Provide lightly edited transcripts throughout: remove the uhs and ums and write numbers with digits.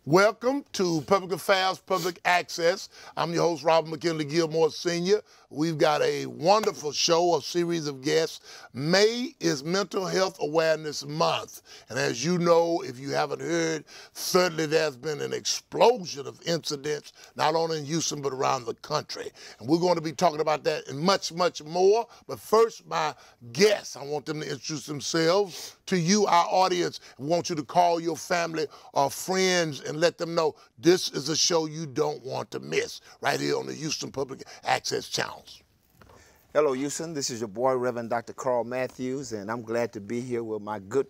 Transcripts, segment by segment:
Welcome to Public Affairs, Public Access. I'm your host, Robert McKinley Gilmore Sr. We've got a wonderful show, a series of guests. May is Mental Health Awareness Month. And as you know, if you haven't heard, certainly there's been an explosion of incidents, not only in Houston, but around the country. And we're going to be talking about that and much, much more. But first, my guests, I want them to introduce themselves to you, our audience. I want you to call your family or friends and let them know this is a show you don't want to miss, right here on the Houston Public Access Channels. Hello, Houston. This is your boy, Reverend Dr. Carl Matthews, and I'm glad to be here with my good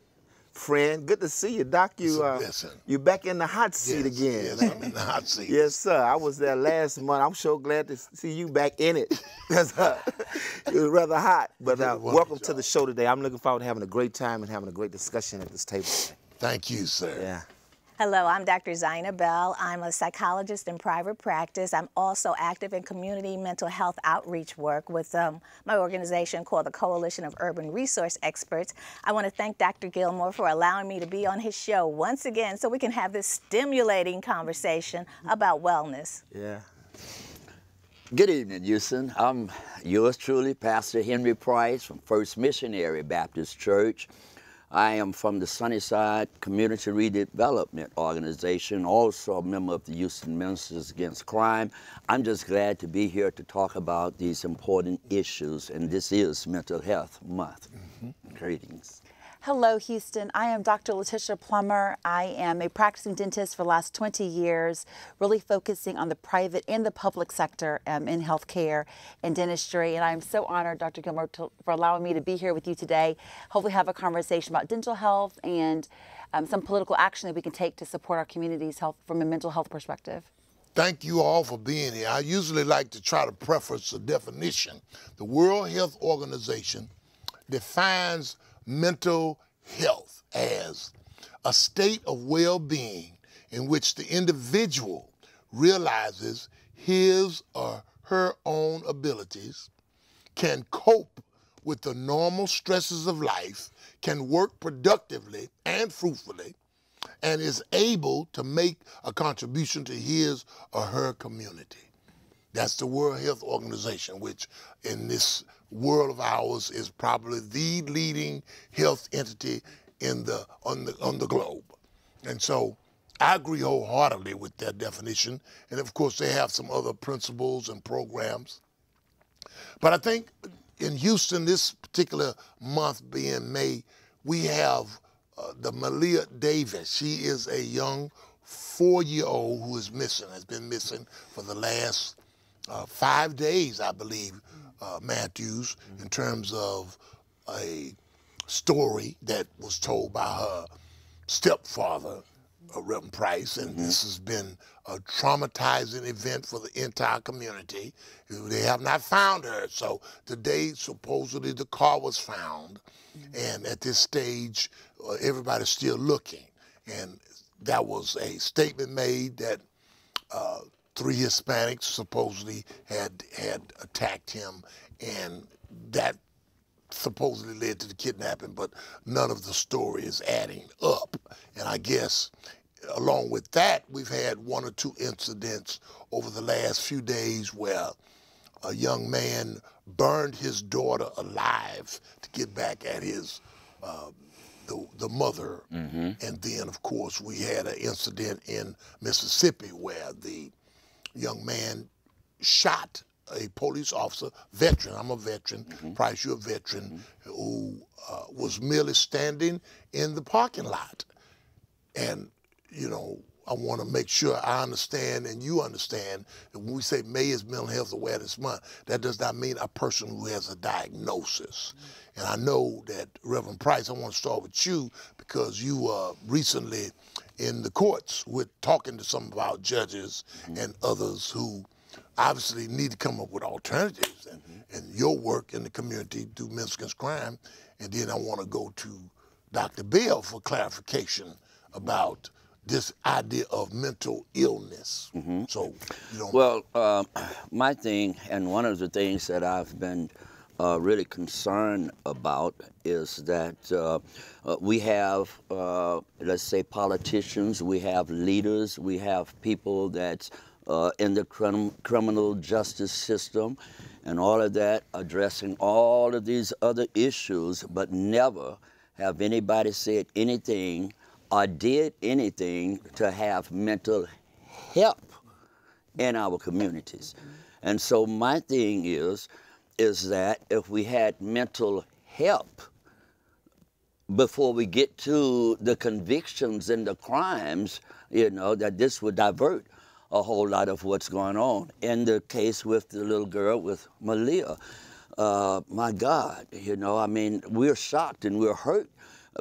friend. Good to see you, Doc. You're back in the hot seat again. Yes, I'm in the hot seat. Yes, sir. I was there last month. I'm so glad to see you back in it. It was rather hot. But welcome to the show today. I'm looking forward to having a great time and having a great discussion at this table today. Thank you, sir. Yeah. Hello, I'm Dr. Zaina Bell. I'm a psychologist in private practice. I'm also active in community mental health outreach work with my organization called the Coalition of Urban Resource Experts. I want to thank Dr. Gilmore for allowing me to be on his show once again so we can have this stimulating conversation about wellness. Yeah. Good evening, Houston. I'm yours truly, Pastor Henry Price from First Missionary Baptist Church. I am from the Sunnyside Community Redevelopment Organization, also a member of the Houston Ministers Against Crime. I'm just glad to be here to talk about these important issues, and this is Mental Health Month. Greetings. Hello, Houston. I am Dr. Letitia Plummer. I am a practicing dentist for the last 20 years, really focusing on the private and the public sector in healthcare and dentistry. And I'm so honored, Dr. Gilmore, for allowing me to be here with you today. Hopefully have a conversation about dental health and some political action that we can take to support our community's health from a mental health perspective. Thank you all for being here. I usually like to try to preface a definition. The World Health Organization defines mental health as a state of well-being in which the individual realizes his or her own abilities, can cope with the normal stresses of life, can work productively and fruitfully, and is able to make a contribution to his or her community. That's the World Health Organization, which in this world of ours is probably the leading health entity on the globe. And so I agree wholeheartedly with that definition. And of course, they have some other principles and programs. But I think in Houston, this particular month being May, we have the Malia Davis. She is a young 4-year-old who is missing, has been missing for the last 5 days, I believe, Matthews, in terms of a story that was told by her stepfather, Reverend Price, and this has been a traumatizing event for the entire community. They have not found her, so today supposedly the car was found, and at this stage everybody's still looking. And that was a statement made that 3 Hispanics supposedly had attacked him, and that supposedly led to the kidnapping, but none of the story is adding up. And I guess along with that, we've had 1 or 2 incidents over the last few days where a young man burned his daughter alive to get back at his the mother. And then, of course, we had an incident in Mississippi where the young man shot a police officer, veteran, I'm a veteran, Price, you're a veteran, who was merely standing in the parking lot. And, you know, I want to make sure I understand and you understand that when we say May is Mental Health Awareness Month, that does not mean a person who has a diagnosis. And I know that, Reverend Price, I want to start with you because you were recently in the courts with talking to some of our judges and others who obviously need to come up with alternatives and your work in the community through Ministers Against Crime. And then I want to go to Dr. Bell for clarification about this idea of mental illness. So, you know. Well, my thing, and one of the things that I've been really concerned about is that we have, let's say, politicians, we have leaders, we have people that's in the criminal justice system and all of that, addressing all of these other issues, but never have anybody said anything or did anything to have mental help in our communities. And so my thing is that if we had mental help before we get to the convictions and the crimes, you know, that this would divert a whole lot of what's going on. In the case with the little girl with Malia, my God, you know, I mean, we're shocked and we're hurt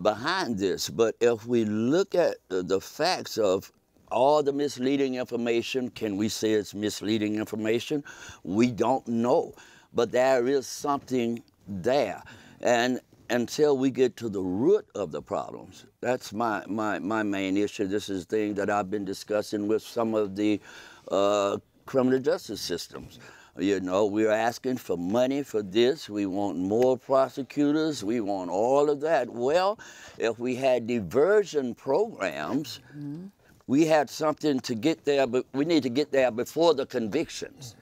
behind this. But if we look at the facts of all the misleading information, can we say it's misleading information? We don't know. But there is something there. And until we get to the root of the problems, that's my main issue. This is thing that I've been discussing with some of the criminal justice systems. You know, we're asking for money for this. We want more prosecutors. We want all of that. Well, if we had diversion programs, we had something to get there, but we need to get there before the convictions.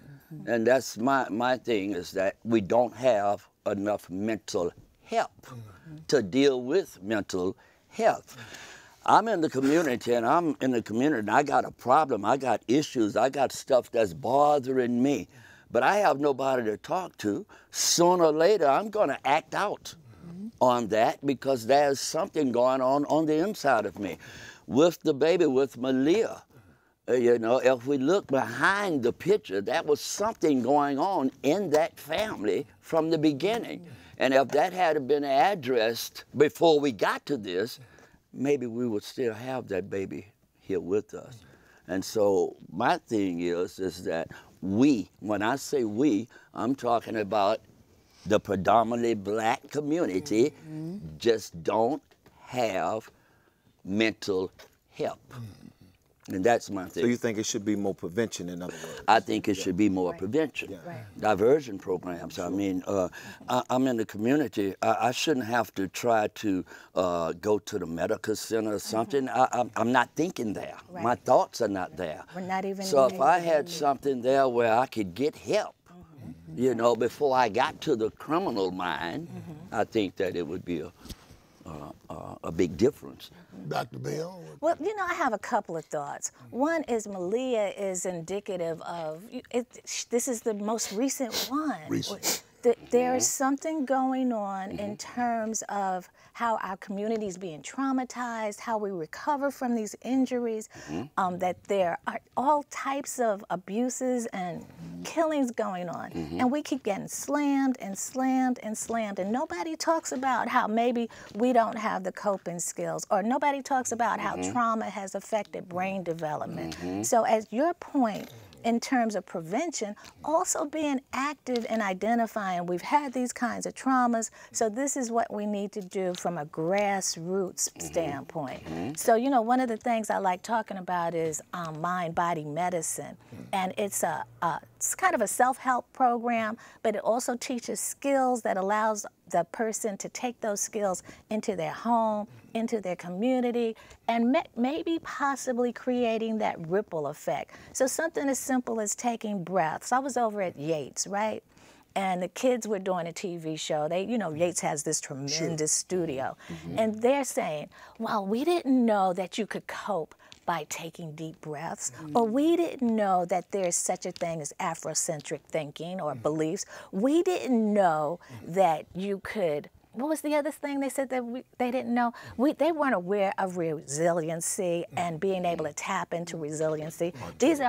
And that's my thing, is that we don't have enough mental help to deal with mental health. I'm in the community, and I got a problem. I got issues. I got stuff that's bothering me. But I have nobody to talk to. Sooner or later, I'm going to act out on that, because there's something going on the inside of me. With the baby, with Malia, you know, if we look behind the picture, that was something going on in that family from the beginning. And if that had been addressed before we got to this, maybe we would still have that baby here with us. And so my thing is that we, when I say we, I'm talking about the predominantly black community, just don't have mental help. And that's my thing. So you think it should be more prevention, in other words? I think it should be more prevention. Diversion programs. I mean, I'm in the community. I shouldn't have to try to go to the medical center or something. I'm not thinking there. My thoughts are not there. We're not even. So if I had something there where I could get help, you know, before I got to the criminal mind, I think that it would be a big difference. Dr. Bell? Well, you know, I have a couple of thoughts. One is Malia is indicative of, this is the most recent one. There is something going on in terms of how our community is being traumatized, how we recover from these injuries, that there are all types of abuses and killings going on. And we keep getting slammed and slammed and slammed. And nobody talks about how maybe we don't have the coping skills, or nobody talks about how trauma has affected brain development. So as your point, in terms of prevention, also being active in identifying we've had these kinds of traumas, so this is what we need to do from a grassroots standpoint. So, you know, one of the things I like talking about is mind-body medicine. And it's it's kind of a self-help program, but it also teaches skills that allows the person to take those skills into their home, into their community, and maybe possibly creating that ripple effect. So something as simple as taking breaths. I was over at Yates, right? And the kids were doing a TV show. They, you know, Yates has this tremendous studio. And they're saying, well, we didn't know that you could cope by taking deep breaths, or we didn't know that there's such a thing as Afrocentric thinking or beliefs. We didn't know that you could, what was the other thing they said that they didn't know? They weren't aware of resiliency and being able to tap into resiliency. These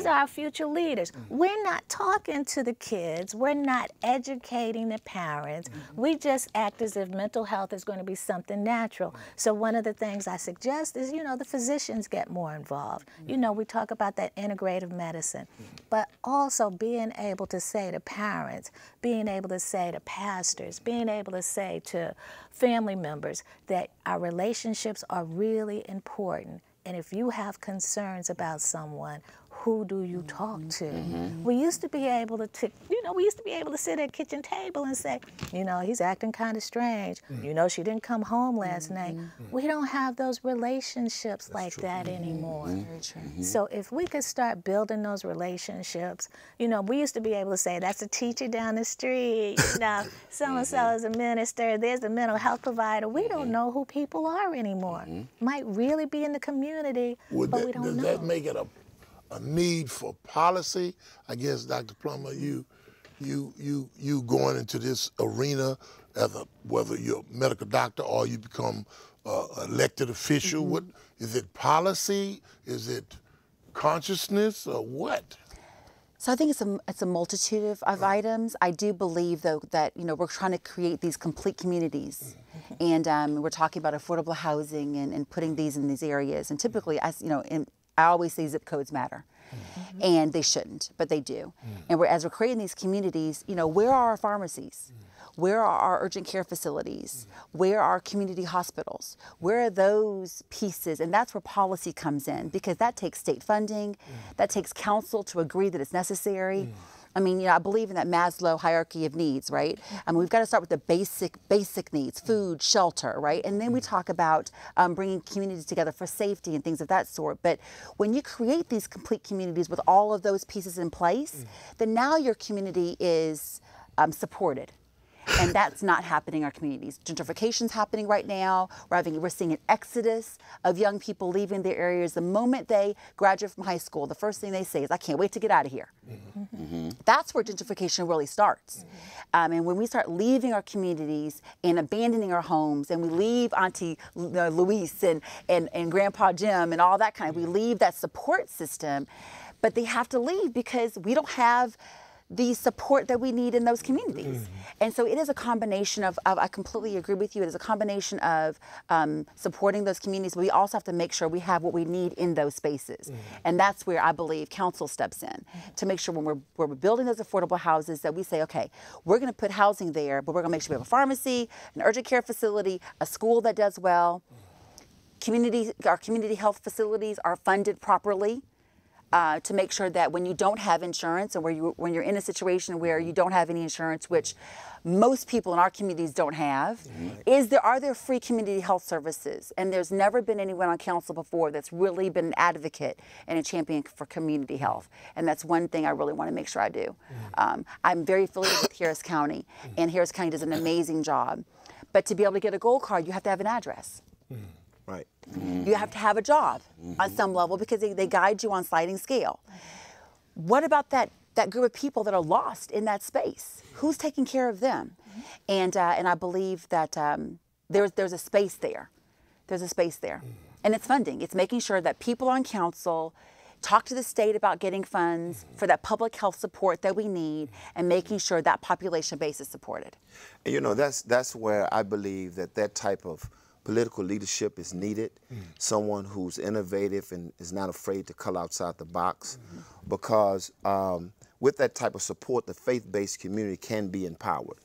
are our future leaders. We're not talking to the kids. We're not educating the parents. We just act as if mental health is going to be something natural. So one of the things I suggest is, you know, the physicians get more involved. You know, we talk about that integrative medicine, but also being able to say to parents, being able to say to pastors, being able to say to family members that our relationships are really important. And if you have concerns about someone, who do you talk to? We used to be able to, we used to be able to sit at a kitchen table and say, he's acting kind of strange. She didn't come home last night. We don't have those relationships like that anymore. Very true. So if we could start building those relationships, we used to be able to say, that's a teacher down the street, so-and-so is a minister, there's a mental health provider. We don't know who people are anymore. Might really be in the community, but we don't know. Does that make it a need for policy? I guess, Dr. Plummer, you going into this arena whether you're a medical doctor or you become elected official. What is it? Policy? Is it consciousness or what? So I think it's a multitude of items. I do believe, though, that we're trying to create these complete communities, and we're talking about affordable housing and putting these in these areas. And typically, as I always say, zip codes matter, and they shouldn't, but they do. And as we're creating these communities, where are our pharmacies? Where are our urgent care facilities? Where are community hospitals? Where are those pieces? And that's where policy comes in, because that takes state funding, that takes council to agree that it's necessary. I mean, I believe in that Maslow hierarchy of needs, right? I mean, we've got to start with the basic needs, food, shelter, right? And then we talk about bringing communities together for safety and things of that sort. But when you create these complete communities with all of those pieces in place, then now your community is supported. And that's not happening in our communities. Gentrification's happening right now. We're seeing an exodus of young people leaving their areas. The moment they graduate from high school, the first thing they say is, I can't wait to get out of here. That's where gentrification really starts. And when we start leaving our communities and abandoning our homes, and we leave Auntie Louise and Grandpa Jim and all that we leave that support system, but they have to leave because we don't have the support that we need in those communities. And so it is a combination of I completely agree with you, it is a combination of supporting those communities, but we also have to make sure we have what we need in those spaces. And that's where I believe council steps in, to make sure when we're building those affordable houses that we say, okay, we're gonna put housing there, but we're gonna make sure we have a pharmacy, an urgent care facility, a school that does well, our community health facilities are funded properly, to make sure that when you don't have insurance, or when you're in a situation where you don't have any insurance, which most people in our communities don't have, are there free community health services? And there's never been anyone on council before that's really been an advocate and a champion for community health. And that's one thing I really want to make sure I do. I'm very affiliated with Harris County, and Harris County does an amazing job. But to be able to get a gold card, you have to have an address. Right. You have to have a job on some level, because they guide you on sliding scale. What about that group of people that are lost in that space? Who's taking care of them? And I believe that there's a space there. There's a space there. And it's funding. It's making sure that people on council talk to the state about getting funds for that public health support that we need, and making sure that population base is supported. And that's where I believe that type of political leadership is needed. Someone who's innovative and is not afraid to color outside the box, because with that type of support, the faith-based community can be empowered.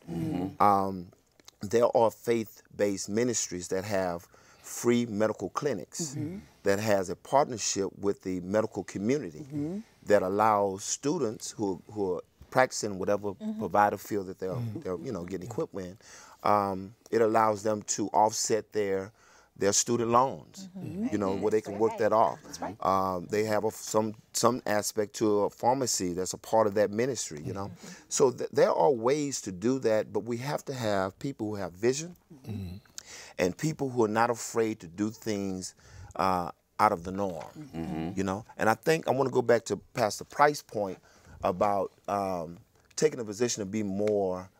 There are faith-based ministries that have free medical clinics that has a partnership with the medical community that allows students who are practicing whatever provider field that they're getting equipped in. It allows them to offset their student loans, where they can work that off. That's right. They have some aspect to a pharmacy that's a part of that ministry, So there are ways to do that, but we have to have people who have vision and people who are not afraid to do things out of the norm, And I think I want to go back to Pastor Price's point about taking a position to be more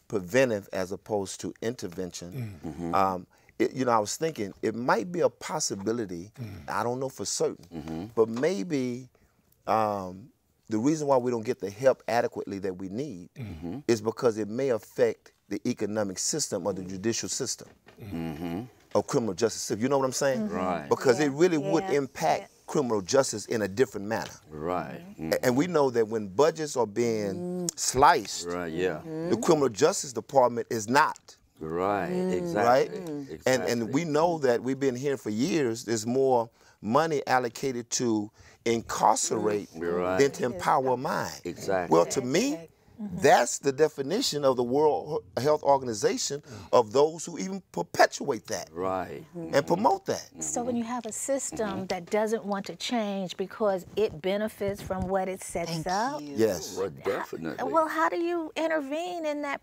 preventive as opposed to intervention. I was thinking it might be a possibility, I don't know for certain, but maybe the reason why we don't get the help adequately that we need is because it may affect the economic system or the judicial system or criminal justice system. You know what I'm saying? Right. Because it really would impact criminal justice in a different manner. Right. And we know that when budgets are being sliced, the criminal justice department is not. Right, exactly. Right? Exactly. And we know that we've been here for years, there's more money allocated to incarcerate Right. than to empower a mind. Exactly. Well, to me, that's the definition of the World Health Organization of those who even perpetuate that Right. and promote that. So when you have a system that doesn't want to change because it benefits from what it sets up, Yes. Well, definitely. well, how do you intervene in that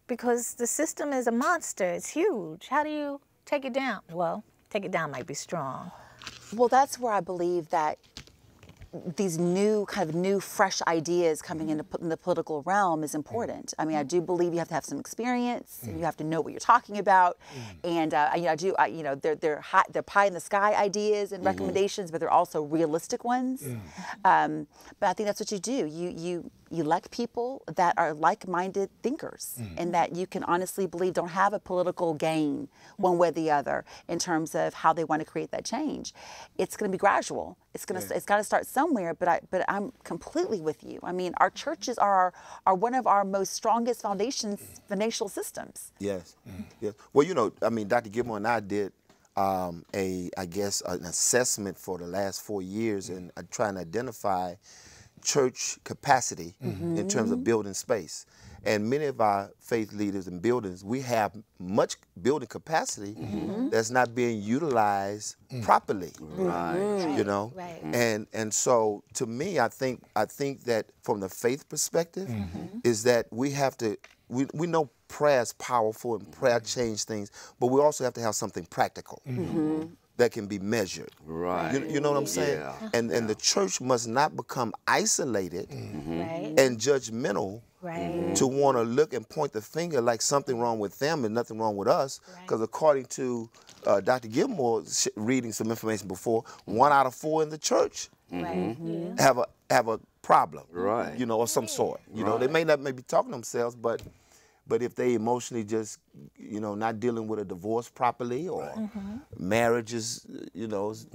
because the system is a monster, it's huge. How do you take it down? Well, take it down might be strong. Well, that's where I believe that these new fresh ideas coming in the political realm is important. I mean, I do believe you have to have some experience, and you have to know what you're talking about, and they're pie in the sky ideas and recommendations, but they're also realistic ones. But I think that's what you do. You elect people that are like-minded thinkers and that you can honestly believe don't have a political gain one way or the other in terms of how they want to create that change. It's going to be gradual. It's got to start somewhere, but I'm completely with you. I mean, our churches are one of our most strongest foundational systems. Yes. Yes. Well, I mean, Dr. Gilmore and I did an assessment for the last 4 years and trying to identify church capacity in terms of building space. And many of our faith leaders and buildings, we have much building capacity that's not being utilized properly. Right. Right. And so to me, I think that from the faith perspective is that we have to, we know prayer is powerful and prayer changes things, but we also have to have something practical that can be measured. Right. You know what I'm saying? Yeah. And the church must not become isolated Right. and judgmental Right. to want to look and point the finger like something wrong with them and nothing wrong with us. Because according to Dr. Gilmore reading some information before, 1 out of 4 in the church Right. have a problem, Right. or some sort. They may not maybe talking to themselves, but if they emotionally just, not dealing with a divorce properly or marriage is, is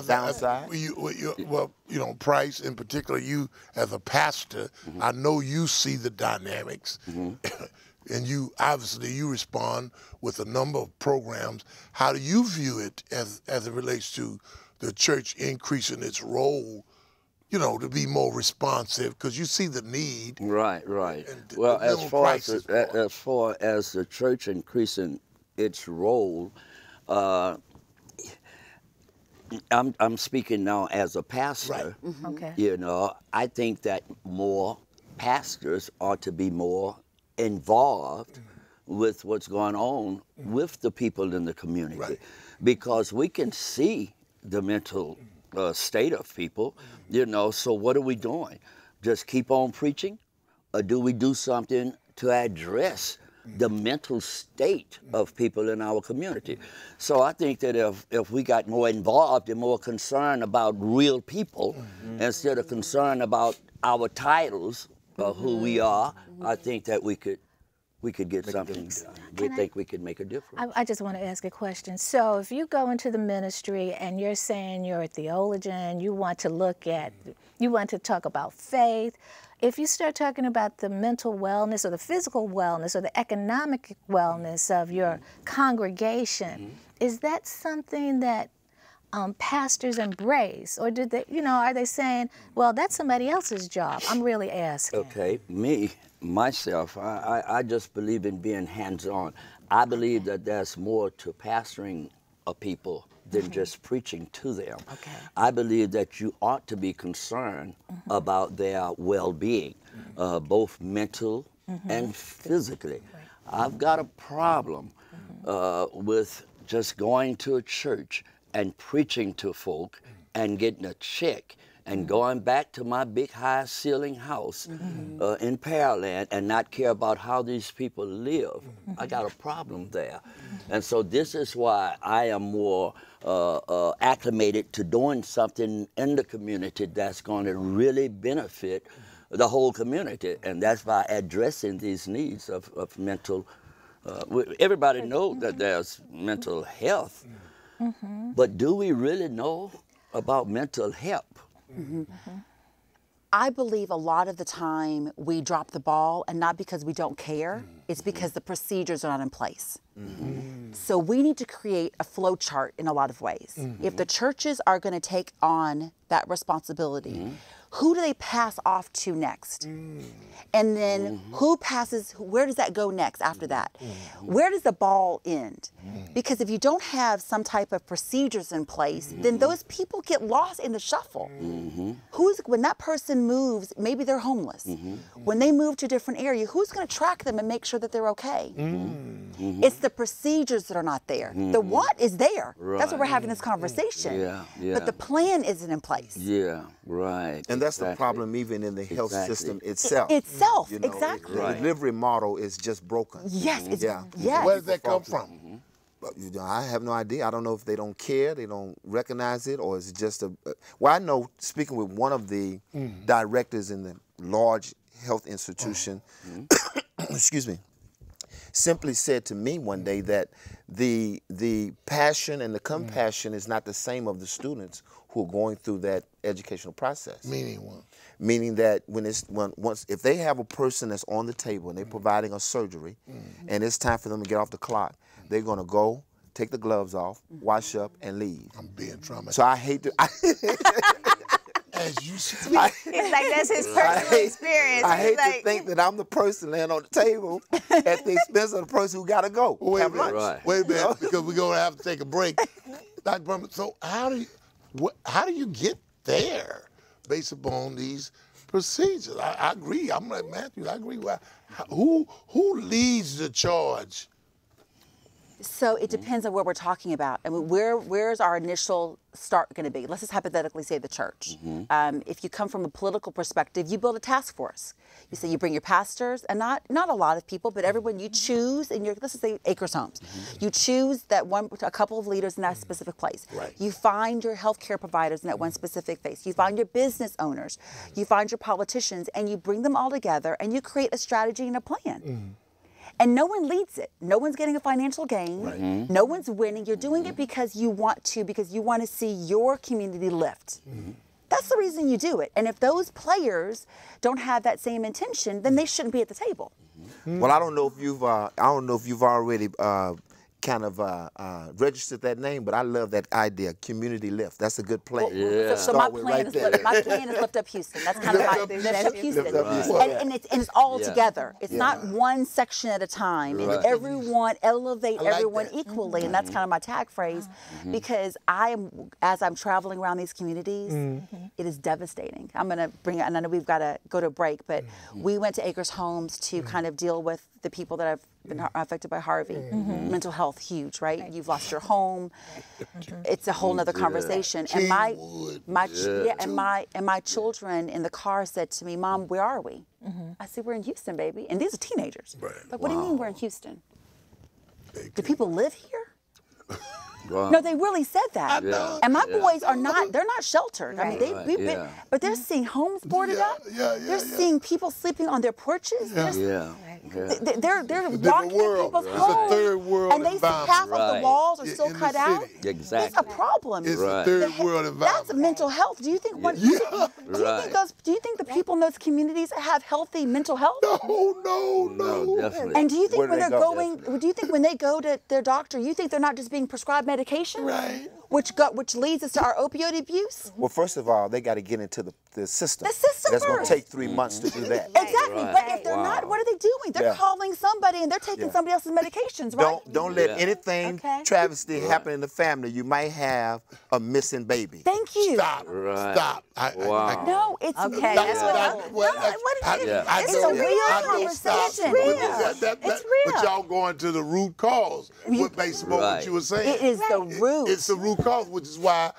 downside. Price in particular, you as a pastor, I know you see the dynamics, and you respond with a number of programs. How do you view it as it relates to the church increasing its role? To be more responsive, because you see the need. Right. And Well, the as middle far prices as the church increasing its role, I'm speaking now as a pastor. Right. Okay. I think that more pastors ought to be more involved with what's going on with the people in the community, Right. because we can see the mental state of people, so what are we doing? Just keep on preaching? Or do we do something to address the mental state of people in our community? So I think that if we got more involved and more concerned about real people instead of concerned about our titles of who we are, I think that we could get something done. We think we could make a difference. I just want to ask a question. So if you go into the ministry and you're saying you're a theologian, you want to talk about faith, if you start talking about the mental wellness or the physical wellness or the economic wellness of your congregation, is that something that pastors embrace? Or are they saying, well, that's somebody else's job? I'm really asking. Okay, myself, I just believe in being hands-on. I believe that there's more to pastoring a people than just preaching to them. Okay. I believe that you ought to be concerned about their well-being, both mental and physically. I've got a problem with just going to a church and preaching to folk and getting a check and going back to my big high ceiling house in Pearland and not care about how these people live. I got a problem there. And so this is why I am more acclimated to doing something in the community that's going to really benefit the whole community. And that's by addressing these needs of mental, everybody knows that there's mental health, but do we really know about mental health? I believe a lot of the time we drop the ball, and not because we don't care, it's because the procedures are not in place. So we need to create a flow chart in a lot of ways. If the churches are going to take on that responsibility, who do they pass off to next? And then who passes, where does that go next after that? Where does the ball end? Because if you don't have some type of procedures in place, then those people get lost in the shuffle. When that person moves, maybe they're homeless. When they move to a different area, who's going to track them and make sure that they're okay? It's the procedures that are not there. The what is there. That's why we're having this conversation. But the plan isn't in place. And that's the problem even in the health system itself. You know, Exactly. The delivery model is just broken. Yes. Where does that come from? You know, I have no idea. I don't know if they don't care, they don't recognize it, or is it just a... Well, I know, speaking with one of the directors in the large health institution, excuse me, simply said to me one day that the passion and the compassion is not the same of the students who are going through that educational process. Meaning what? Meaning that if they have a person that's on the table and they're providing a surgery, and it's time for them to get off the clock, they're going to go, take the gloves off, wash up, and leave. I'm being traumatized. So I hate to... As you see. It's like that's his personal experience. I hate to think that I'm the person laying on the table at the expense of the person who got to go. Wait a have minute. lunch. Wait a minute, because we're going to have to take a break. Dr. Brumman, so how do you get there based upon these procedures? I agree. I'm like Matthew. I agree. Who leads the charge? So it depends on what we're talking about. I mean, where's our initial start going to be? Let's just hypothetically say the church. If you come from a political perspective, you build a task force. You say you bring your pastors, and not a lot of people, but everyone you choose in your, let's just say Acres Homes. You choose a couple of leaders in that specific place. You find your healthcare providers in that one specific place. You find your business owners. You find your politicians, and you bring them all together, and you create a strategy and a plan. And no one leads it. No one's getting a financial gain. No one's winning. You're doing it because you want to see your community lift. That's the reason you do it. And if those players don't have that same intention, then they shouldn't be at the table. Well, I don't know if you've already kind of registered that name, but I love that idea, community lift. That's a good plan. So my plan is Lift Up Houston. That's kind of my Lift Up Houston. And it's all together. It's not one section at a time. And everyone elevate everyone equally. And that's kind of my tag phrase, because as I'm traveling around these communities, it is devastating. I'm going to bring it, and I know we've got to go to a break, but we went to Acres Homes to kind of deal with the people that have been affected by Harvey. Mental health, huge, right? You've lost your home. It's a whole nother conversation. And my children in the car said to me, "Mom, where are we?" I said, "We're in Houston, baby." And these are teenagers. Like, what do you mean we're in Houston? Do people live here? No, they really said that. And my boys are they're not sheltered. I mean, but they're seeing homes boarded up. They're seeing people sleeping on their porches. They're walking in people's homes. Third world and they see half of the walls are still cut out. Exactly. It's a problem. It's a third world environment. That's mental health. Do you think do you think the people in those communities have healthy mental health? No. Definitely. And do you think when they go to their doctor, you think they're not just being prescribed medication? Right. Which leads us to our opioid abuse? Well, first of all, they got to get into the system. The system That's going to first. take 3 months to do that. Exactly. But if they're not, what are they doing? They're calling somebody and they're taking somebody else's medications, right? Don't let anything travesty happen in the family. You might have a missing baby. Thank you. Stop. No, it's okay. That's it's a real conversation. It's real. But y'all going to the root cause based on what you were saying. It is the root. It's the root cause, which is why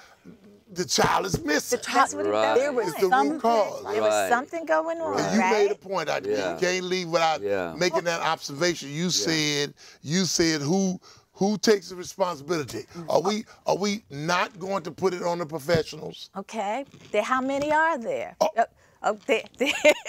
the child is missing. That's what it does. There was It's the root cause. There was something going on, And you right? made a point out there. You can't leave without making that observation. You said who takes the responsibility? Are we not going to put it on the professionals? Okay. How many are there? Oh,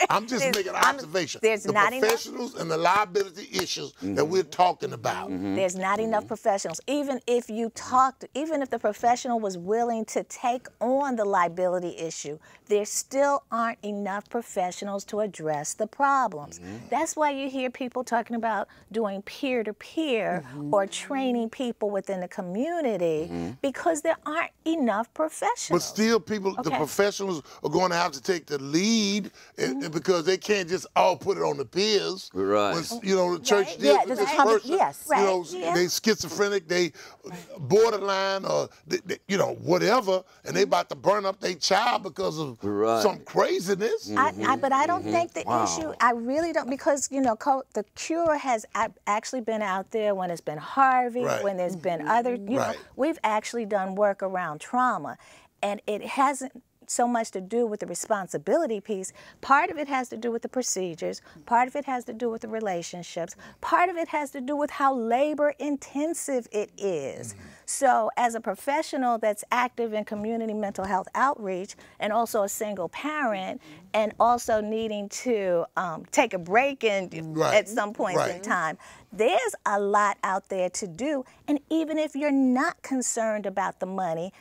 I'm just making an observation. There's the not enough. professionals and the liability issues that we're talking about. There's not enough professionals. Even if the professional was willing to take on the liability issue, there still aren't enough professionals to address the problems. That's why you hear people talking about doing peer-to-peer or training people within the community because there aren't enough professionals. But still, the professionals are going to have to take the lead because they can't just all put it on the peers. Right. When, you know, the church deals with this person. Yes. You know, they schizophrenic, they borderline, or you know, whatever, and they about to burn up their child because of some craziness. But I don't think the issue, I really don't, because, you know, the cure has actually been out there when it's been Harvey, when there's been other, you know, we've actually done work around trauma. And it hasn't so much to do with the responsibility piece. Part of it has to do with the procedures. Part of it has to do with the relationships. Part of it has to do with how labor intensive it is. So as a professional that's active in community mental health outreach and also a single parent and also needing to take a break at some point in time, there's a lot out there to do. And even if you're not concerned about the money,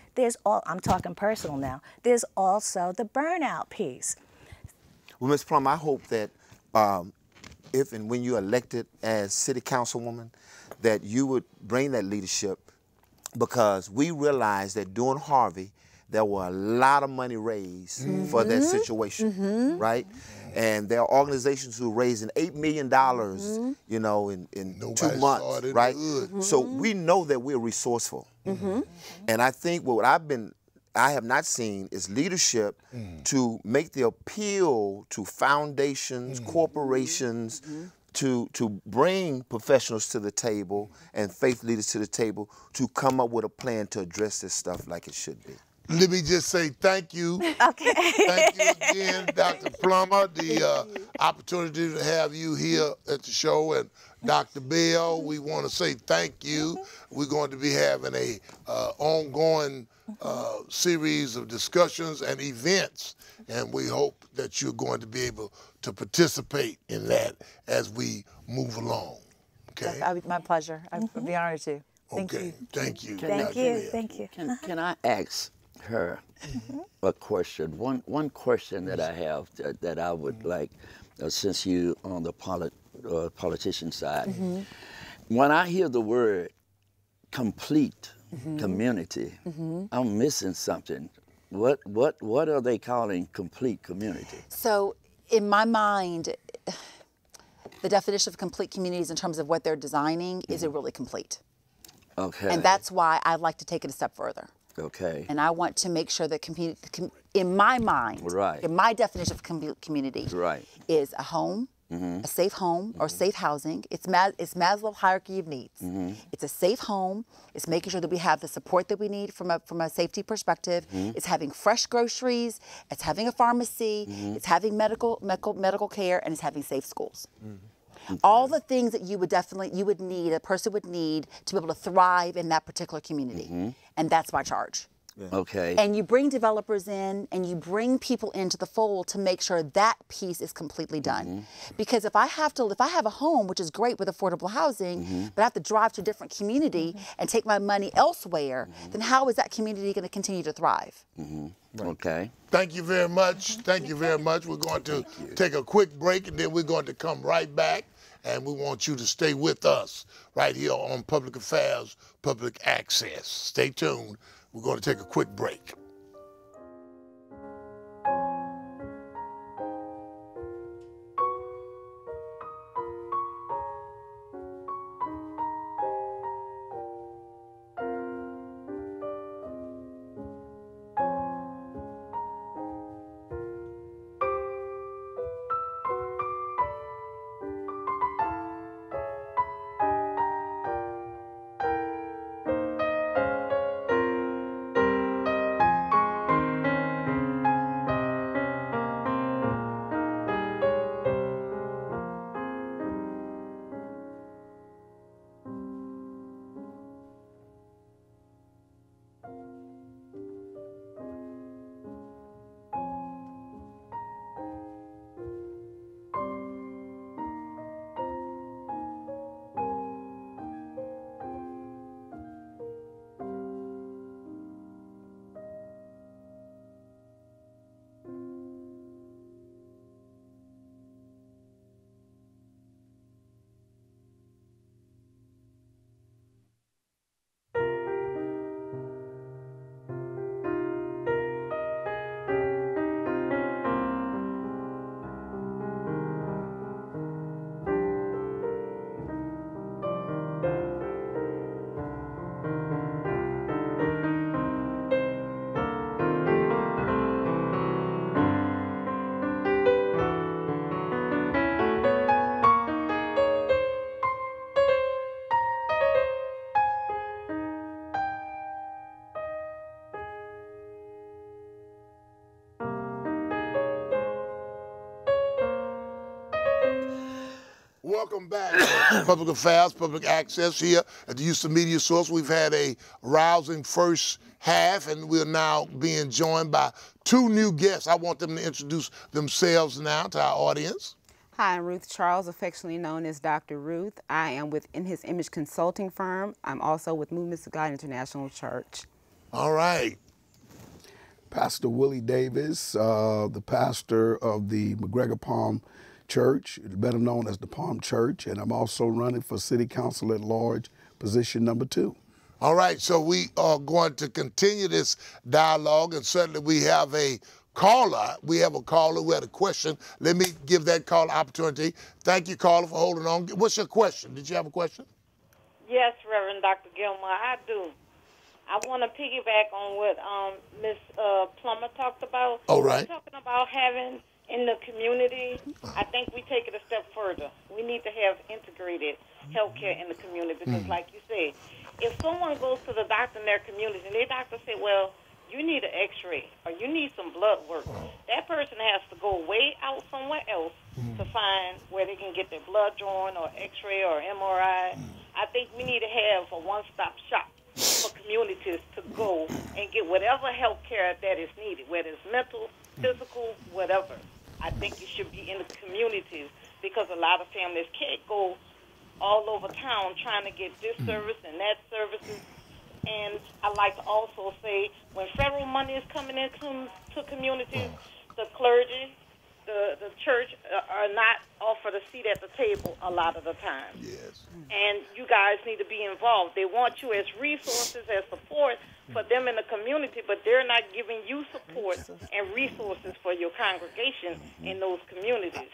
I'm talking personal now, there's also the burnout piece. Well, Ms. Plum, I hope that if and when you're elected as city councilwoman, that you would bring that leadership, because we realized that during Harvey, there were a lot of money raised for that situation, right? And there are organizations who are raising $8 million, you know, in 2 months, right? So we know that we're resourceful. And I think what I have not seen is leadership to make the appeal to foundations, corporations, to bring professionals to the table and faith leaders to the table to come up with a plan to address this stuff like it should be. Let me just say thank you. Okay. Thank you again, Dr. Plummer, the opportunity to have you here at the show. And Dr. Bell, we want to say thank you. We're going to be having a ongoing series of discussions and events, and we hope that you're going to be able to participate in that as we move along. Okay? That would be my pleasure. I'd be honored to. Thank you. Thank you. Thank you. Thank you. Can I ask her a question? One question that I have that I would like, since you on the politician side, when I hear the word complete community, I'm missing something. What are they calling complete community? So in my mind, the definition of complete communities in terms of what they're designing is it really complete. Okay. And that's why I'd like to take it a step further. Okay. And I want to make sure that in my mind, in my definition of community, is a home, a safe home or safe housing. It's Maslow's hierarchy of needs. It's a safe home. It's making sure that we have the support that we need from a safety perspective. It's having fresh groceries. It's having a pharmacy. It's having medical care, and it's having safe schools. All the things that a person would need to be able to thrive in that particular community. And that's my charge. Okay. And you bring developers in and you bring people into the fold to make sure that piece is completely done. Because if I have a home, which is great with affordable housing, but I have to drive to a different community and take my money elsewhere, then how is that community going to continue to thrive? Okay. Thank you very much. Thank you very much. We're going to take a quick break, and then we're going to come right back. And we want you to stay with us right here on Public Affairs, Public Access. Stay tuned. We're going to take a quick break. welcome back to Public Affairs, Public Access here at the Houston Media Source. We've had a rousing first half, and we're now being joined by two new guests. I want them to introduce themselves now to our audience. Hi, I'm Ruth Charles, affectionately known as Dr. Ruth. I am with In His Image Consulting Firm. I'm also with Movements of God International Church. All right. Pastor Willie Davis, the pastor of the McGregor Palm Church, better known as the Palm Church, and I'm also running for City Council at Large, position number 2. All right, so we are going to continue this dialogue, and certainly we have a caller. We have a caller who had a question. Let me give that caller opportunity. Thank you, caller, for holding on. What's your question? Did you have a question? Yes, Reverend Dr. Gilmore, I do. I want to piggyback on what Ms. Plummer talked about. All right. We're talking about having in the community. I think we take it a step further. We need to have integrated healthcare in the community because, like you said, if someone goes to the doctor in their community and their doctor say, well, you need an x-ray or you need some blood work, that person has to go way out somewhere else to find where they can get their blood drawn or x-ray or MRI. I think we need to have a one-stop shop for communities to go and get whatever health care that is needed, whether it's mental, physical, whatever. I think it should be in the communities because a lot of families can't go all over town trying to get this service and that services. And I like to also say when federal money is coming into communities, the clergy, the church are not offered a seat at the table a lot of the time. Yes. And you guys need to be involved. They want you as resources, as support for them in the community, but they're not giving you support and resources for your congregation in those communities.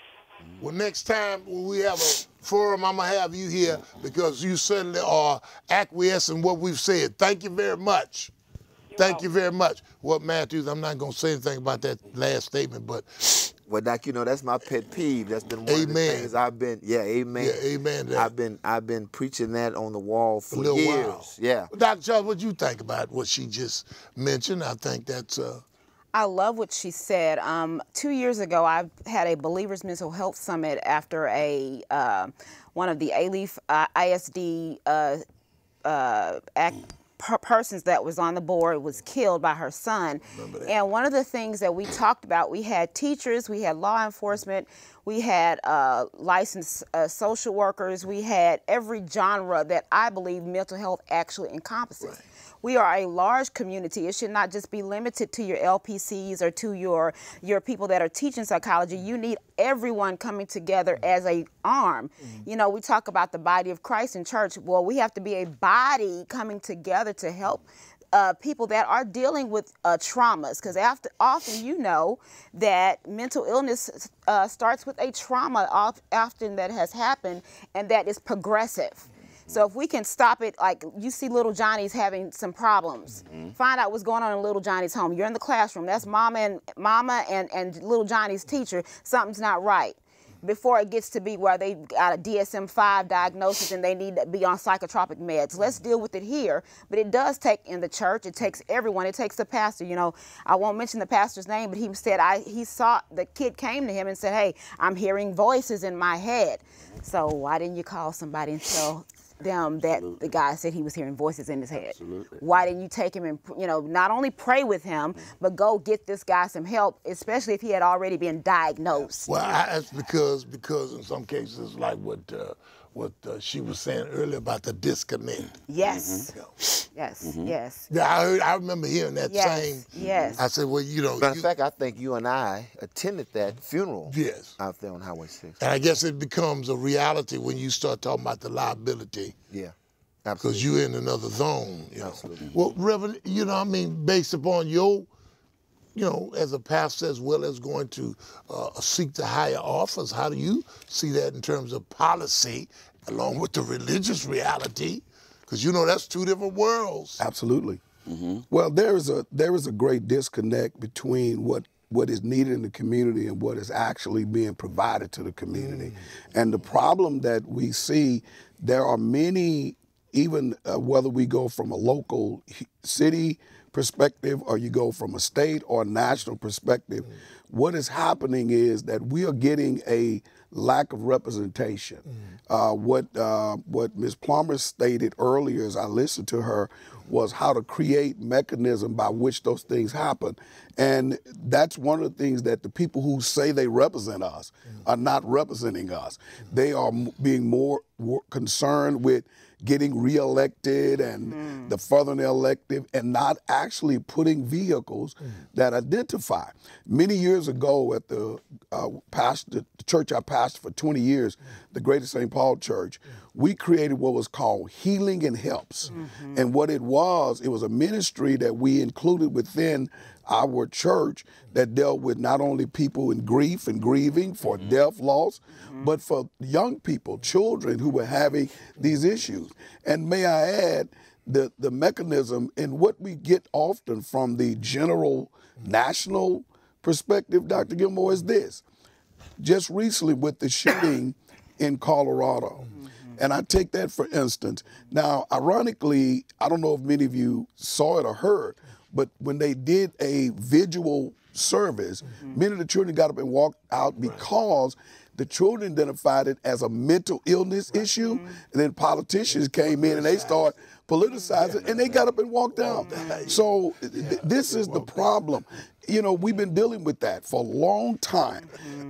Well, next time when we have a forum, I'm going to have you here because you certainly are acquiescing what we've said. Thank you very much. Thank you very much. Well, Matthews, I'm not going to say anything about that last statement, but... Well, Doc, you know, that's my pet peeve. That's been one of the things I've been, amen. Yeah, amen. I've been preaching that on the wall for a little years. While. Yeah. Dr. Charles, what do you think about what she just mentioned? I think that's... I love what she said. 2 years ago, I had a Believers Mental Health Summit after one of the ALEAF ISD persons that was on the board was killed by her son. And one of the things that we talked about, we had teachers, we had law enforcement, we had licensed social workers, we had every genre that I believe mental health actually encompasses. Right. We are a large community. It should not just be limited to your LPCs or to your people that are teaching psychology. You need everyone coming together as a arm. You know, we talk about the body of Christ in church. Well, we have to be a body coming together to help people that are dealing with traumas, because often you know that mental illness starts with a trauma often that has happened and that is progressive. So if we can stop it, like you see little Johnny's having some problems, find out what's going on in little Johnny's home. You're in the classroom. That's mama and little Johnny's teacher. Something's not right. Before it gets to be where they got a DSM-5 diagnosis and they need to be on psychotropic meds. Let's deal with it here. But it does take in the church. It takes everyone. It takes the pastor. You know, I won't mention the pastor's name, but he said he saw the kid came to him and said, "Hey, I'm hearing voices in my head." So why didn't you call somebody and tell them that the guy said he was hearing voices in his head? Absolutely. Why Why didn't you take him and, you know, not only pray with him, but go get this guy some help, especially if he had already been diagnosed? Well, that's because in some cases, like what she was saying earlier about the disconnect. Yes. Yes. Yes. Yeah, I remember hearing that saying. Yes. I said, well, you know. Matter of fact, I think you and I attended that funeral. Yes. Out there on Highway 6. And I guess it becomes a reality when you start talking about the liability. Yeah. Because Absolutely. you're in another zone. You know? Absolutely. Well, Reverend, you know, I mean, based upon your, you know, as a pastor as well as going to seek the higher office, how do you see that in terms of policy along with the religious reality? Because, you know, that's two different worlds. Absolutely. Well, there is a great disconnect between what is needed in the community and what is actually being provided to the community. And the problem that we see, there are many, even whether we go from a local city perspective or you go from a state or national perspective, what is happening is that we are getting a lack of representation. What Ms. Plummer stated earlier as I listened to her was how to create mechanism by which those things happen. And that's one of the things that the people who say they represent us are not representing us. They are being more concerned with getting reelected and the further elective and not actually putting vehicles that identify. Many years ago at the church I pastored for 20 years, the Greater St. Paul Church, we created what was called Healing and Helps. And what it was a ministry that we included within our church that dealt with not only people in grief and grieving for death, loss, but for young people, children who were having these issues. And may I add, the mechanism and what we get often from the general national perspective, Dr. Gilmore, is this. Just recently with the shooting in Colorado, and I take that for instance. Now, ironically, I don't know if many of you saw it or heard, but when they did a visual service, many of the children got up and walked out because the children identified it as a mental illness issue, and then politicians came in and they started politicizing, and they got up and walked out. So this is the problem. You know, we've been dealing with that for a long time.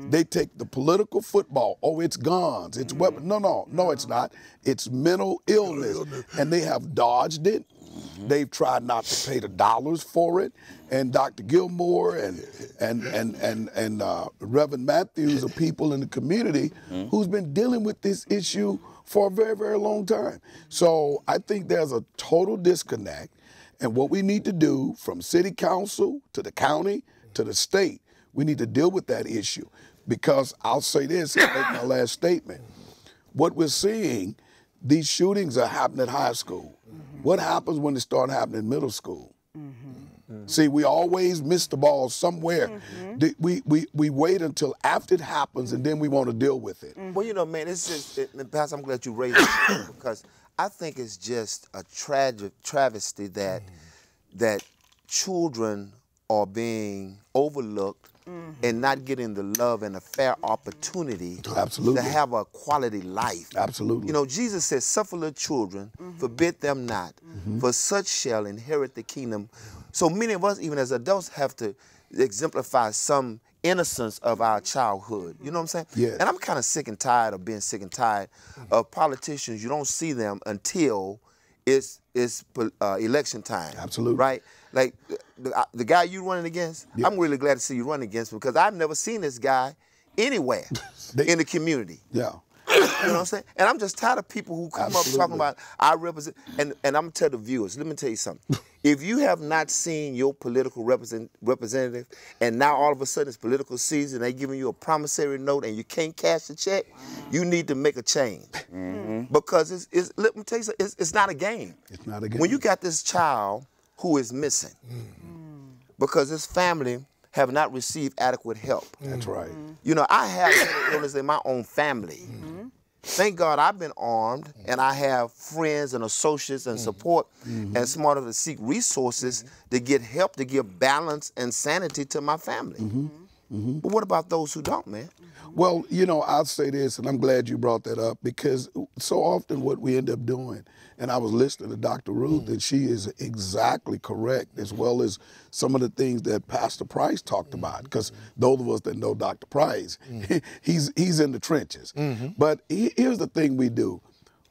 They take the political football. Oh, it's guns, it's weapons. No, it's not. It's mental illness, and they have dodged it. They've tried not to pay the dollars for it, and Dr. Gilmore and Reverend Matthews are people in the community who's been dealing with this issue for a very, very long time. So I think there's a total disconnect, and what we need to do from city council to the county to the state, we need to deal with that issue. Because I'll say this, and make my last statement. What we're seeing, these shootings are happening at high school. What happens when they start happening in middle school? See, we always miss the ball somewhere. We wait until after it happens and then we want to deal with it. Well, you know, man, it's just, Pastor, I'm glad you raised it because I think it's just a tragic travesty that that children are being overlooked and not getting the love and a fair opportunity to have a quality life. Absolutely. You know, Jesus says, suffer little children, forbid them not, for such shall inherit the kingdom. So many of us, even as adults, have to exemplify some innocence of our childhood. You know what I'm saying? Yes. And I'm kind of sick and tired of being sick and tired of politicians. You don't see them until it's election time. Absolutely. Right? Like the guy you running against, I'm really glad to see you running against because I've never seen this guy anywhere in the community. Yeah. You know what I'm saying? And I'm just tired of people who come up talking about I represent, and I'm gonna tell the viewers, let me tell you something. If you have not seen your political representative, and now all of a sudden it's political season, they giving you a promissory note and you can't cash the check, you need to make a change. Because let me tell you something, it's not a game. It's not a game. When you got this child who is missing, because his family have not received adequate help. That's right. You know, I have mental illness in my own family. Thank God I've been armed and I have friends and associates and support and smart enough to seek resources to get help, to give balance and sanity to my family. But what about those who don't, man? Well, you know, I'll say this, and I'm glad you brought that up, because so often what we end up doing, and I was listening to Dr. Ruth, and she is exactly correct, as well as some of the things that Pastor Price talked about, because those of us that know Dr. Price, he's in the trenches. But here's the thing we do.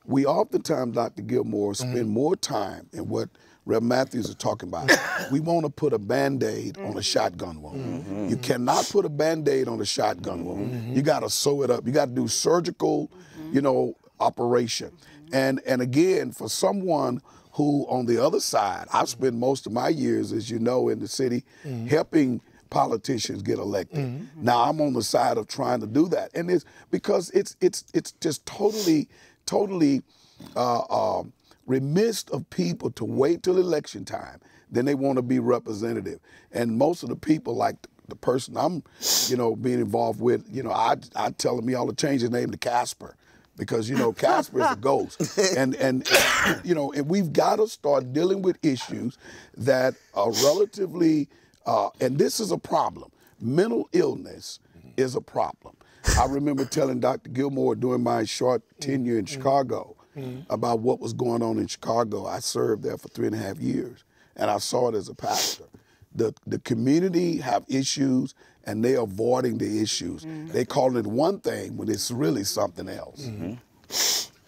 We oftentimes, Dr. Gilmore, spend more time in what Rev. Matthews is talking about. We want to put a Band-Aid on a shotgun wound. You cannot put a Band-Aid on a shotgun wound. You got to sew it up. You got to do surgical, you know, operation. And again, for someone who, on the other side, I've spent most of my years, as you know, in the city, helping politicians get elected. Now I'm on the side of trying to do that, and it's because it's just totally remiss of people to wait till election time. Then they want to be representative, and most of the people, like the person I'm, you know, being involved with, you know, I tell him he ought to change his name to Casper. because you know Casper is a ghost, and you know, and we've got to start dealing with issues that are relatively, and this is a problem. Mental illness is a problem. I remember telling Dr. Gilmore during my short tenure in Chicago about what was going on in Chicago. I served there for 3.5 years, and I saw it as a pastor. The community have issues, and they're avoiding the issues. They call it one thing when it's really something else.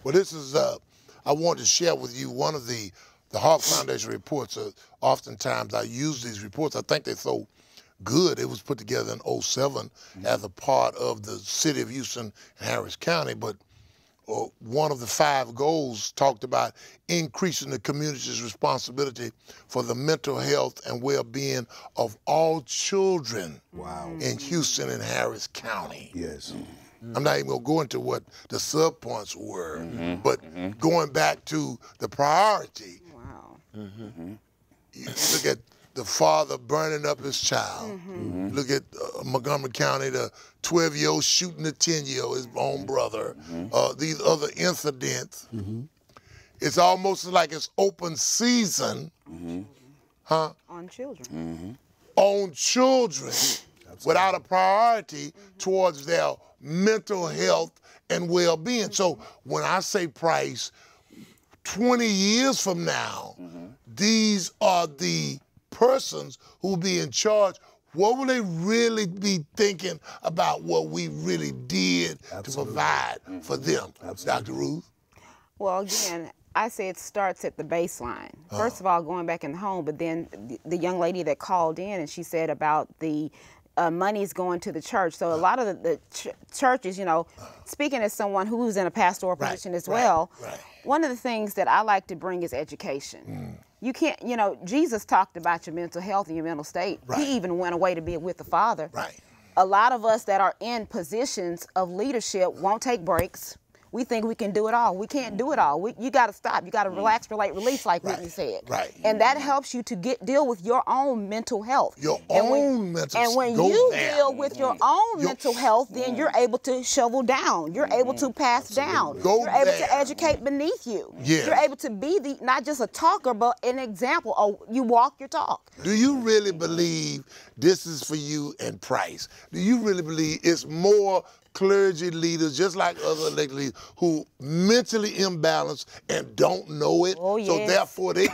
Well, this is, I want to share with you one of the Hawk Foundation reports. Oftentimes I use these reports. I think they're so good. It was put together in 2007 as a part of the city of Houston and Harris County, but one of the 5 goals talked about increasing the community's responsibility for the mental health and well-being of all children in Houston and Harris County. Yes. I'm not even going to go into what the subpoints were, but going back to the priority, you look at the father burning up his child. Look at Montgomery County, the 12-year-old shooting the 10-year-old, his own brother. These other incidents. It's almost like it's open season, On children. on children without a priority towards their mental health and well-being. So when I say Price, 20 years from now, these are the persons who will be in charge. What will they really be thinking about what we really did to provide for them? Dr. Ruth? Well, again, I say it starts at the baseline. First of all, going back in the home, but then the young lady that called in and she said about the money's going to the church. So a lot of the churches, you know, speaking as someone who's in a pastoral position as well, one of the things that I like to bring is education. You can't, you know, Jesus talked about your mental health and your mental state. He even went away to be with the Father. A lot of us that are in positions of leadership won't take breaks. We think we can do it all. We can't do it all. You got to stop. You got to relax, relate, release, like Whitney said. And that helps you to deal with your own mental health. Your own mental health. And when you deal with your own mental health, then you're able to shovel down. You're able to pass down. You're able to educate beneath you. You're able to be not just a talker, but an example. You walk your talk. Do you really believe this is for you and Price? Do you really believe it's more clergy leaders, just like other elected leaders, who mentally imbalanced and don't know it, so therefore they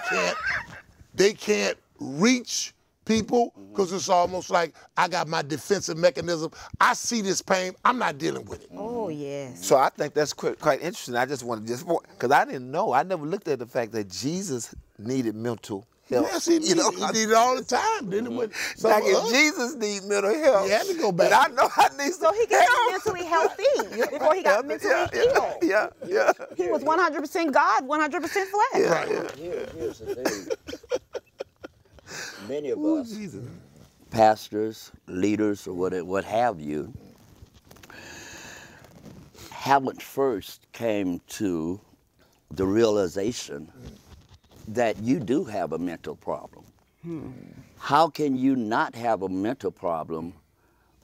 can't reach people, because it's almost like I got my defensive mechanism. I see this pain, I'm not dealing with it. Oh, yes. So I think that's quite interesting. I just wanted because I didn't know. I never looked at the fact that Jesus needed mental health. Yes, he did. He did it all the time, didn't he? Like if Jesus needs mental health, he had to go back. I know I need So he got mentally healthy before he got mentally ill. He was 100% God, 100% flesh. Here's the thing. Many of us, pastors, leaders, or what have you, haven't first came to the realization that you do have a mental problem. How can you not have a mental problem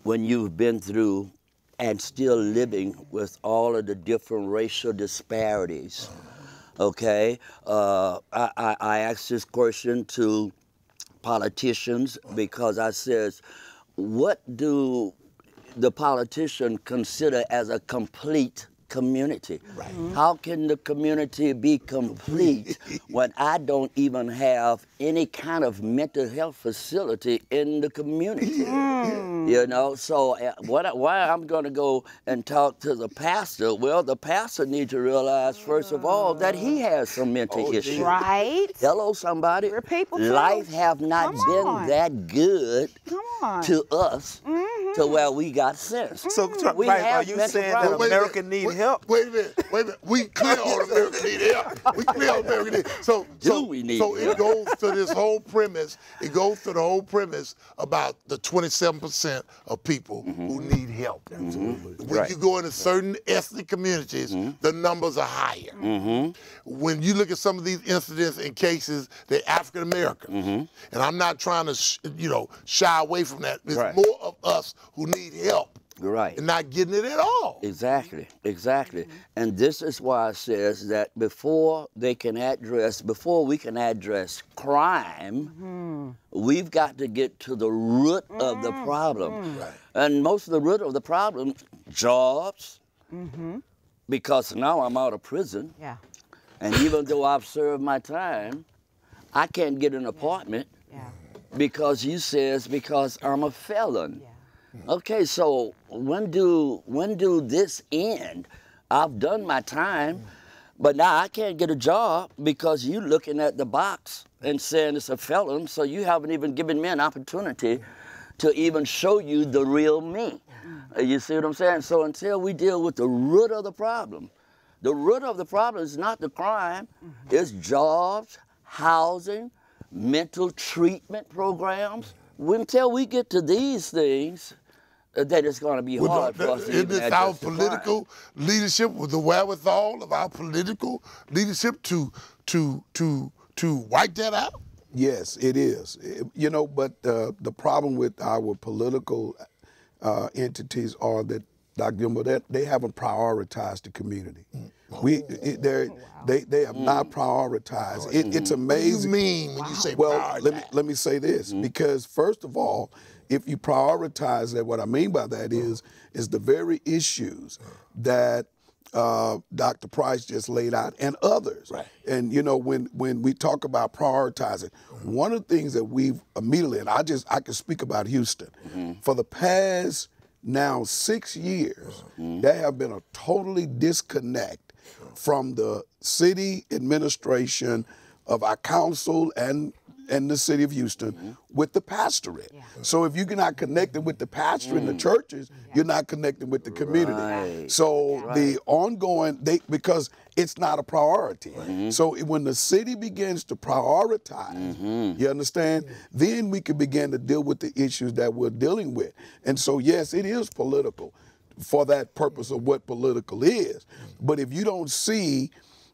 when you've been through and still living with all of the different racial disparities? Okay, I asked this question to politicians because I says, what do the politician consider as a complete community? How can the community be complete when I don't even have any kind of mental health facility in the community? You know, so why I'm going to go and talk to the pastor? Well, the pastor needs to realize, first of all, that he has some mental issues. Hello, somebody. We're people too. Life have not been that good to us to where we got sense. So, are you saying that America needs help? Wait a minute. We clear on America need help. We clear on America need help. So it goes to this whole premise. It goes to the whole premise about the 27% of people who need help. When you go into certain ethnic communities, the numbers are higher. When you look at some of these incidents and cases, they're African American, and I'm not trying to, shy away from that. There's more of us who need help Right. and not getting it at all. Exactly, exactly. And this is why it says that before we can address crime, we've got to get to the root of the problem. Right. And most of the root of the problem, jobs, because now I'm out of prison. Yeah. And even though I've served my time, I can't get an apartment because because I'm a felon. Okay, so when do this end? I've done my time, but now I can't get a job because you looking at the box and saying it's a felon, so you haven't even given me an opportunity to even show you the real me. You see what I'm saying? So until we deal with the root of the problem is not the crime, it's jobs, housing, mental treatment programs. Until we get to these things, that it's going to be hard for us to Isn't even it our address the political crime. leadership with the wherewithal of our political leadership to wipe that out? Yes, it is. You know, but the problem with our political entities are that, Dr. Gilmore, that they haven't prioritized the community. They have not prioritized. It's amazing. What do you mean when you say well, prioritize? let me say this, because first of all, if you prioritize that, what I mean by that is the very issues that Dr. Price just laid out and others. Right. And you know, when we talk about prioritizing, one of the things that we've immediately, and I can speak about Houston, for the past now 6 years, there have been a totally disconnect from the city administration of our council and the city of Houston with the pastorate. So if you're not connected with the pastor and the churches, you're not connected with the community. Right. So the ongoing, because it's not a priority. So when the city begins to prioritize, you understand, then we can begin to deal with the issues that we're dealing with. And so yes, it is political for that purpose of what political is. But if you don't see,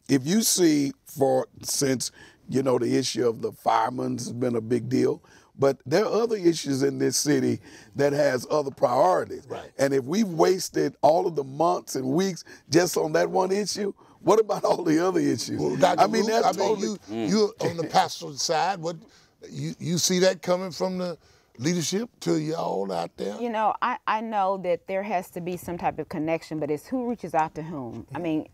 if you see, for since you know, the issue of the firemen has been a big deal. But there are other issues in this city that has other priorities. Right. And if we've wasted all of the months and weeks just on that one issue, what about all the other issues? Well, Dr. Ruth, that's totally... you're on the pastoral side. What you see that coming from the leadership to y'all out there? You know, I know that there has to be some type of connection, but it's who reaches out to whom. I mean,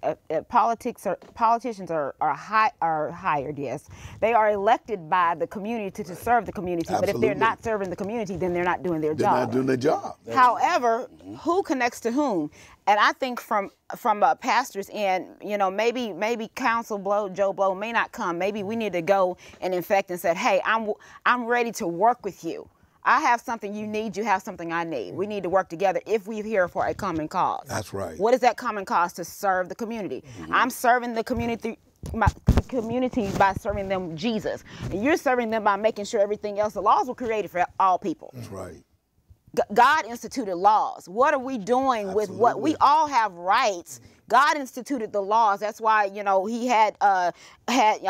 politicians are hired, yes. They are elected by the community to serve the community. Absolutely. But if they're not serving the community, then they're not doing their They're job. not doing their job. However, who connects to whom? And I think from a pastor's end, you know, maybe Council Joe Blow may not come. Maybe we need to go and infect and say, hey, I'm ready to work with you. I have something you need, you have something I need. We need to work together if we're here for a common cause. That's right. What is that common cause? To serve the community. I'm serving the community, my community, by serving them Jesus. And you're serving them by making sure everything else, the laws were created for all people. That's right. God instituted laws. What are we doing with what we all have rights? God instituted the laws. That's why, you know, he had I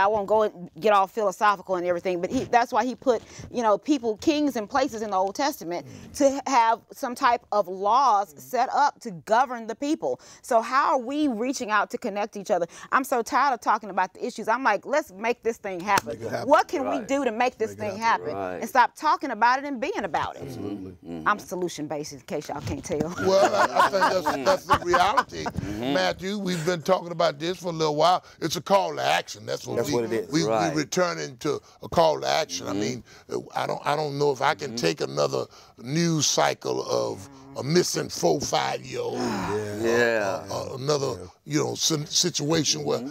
won't go and get all philosophical and everything, but that's why he put, you know, people, kings and places in the Old Testament to have some type of laws set up to govern the people. So how are we reaching out to connect each other? I'm so tired of talking about the issues. I'm like, let's make this thing happen. What can we do to make this thing happen? And stop talking about it and being about it. Absolutely. I'm solution-based, in case y'all can't tell. Well, I think that's the reality, Matthew. We've been talking about this for a little while. It's a call to action. That's what it is. We returning to a call to action. I mean, I don't know if I can take another news cycle of a missing 4-5-year-old. Another situation where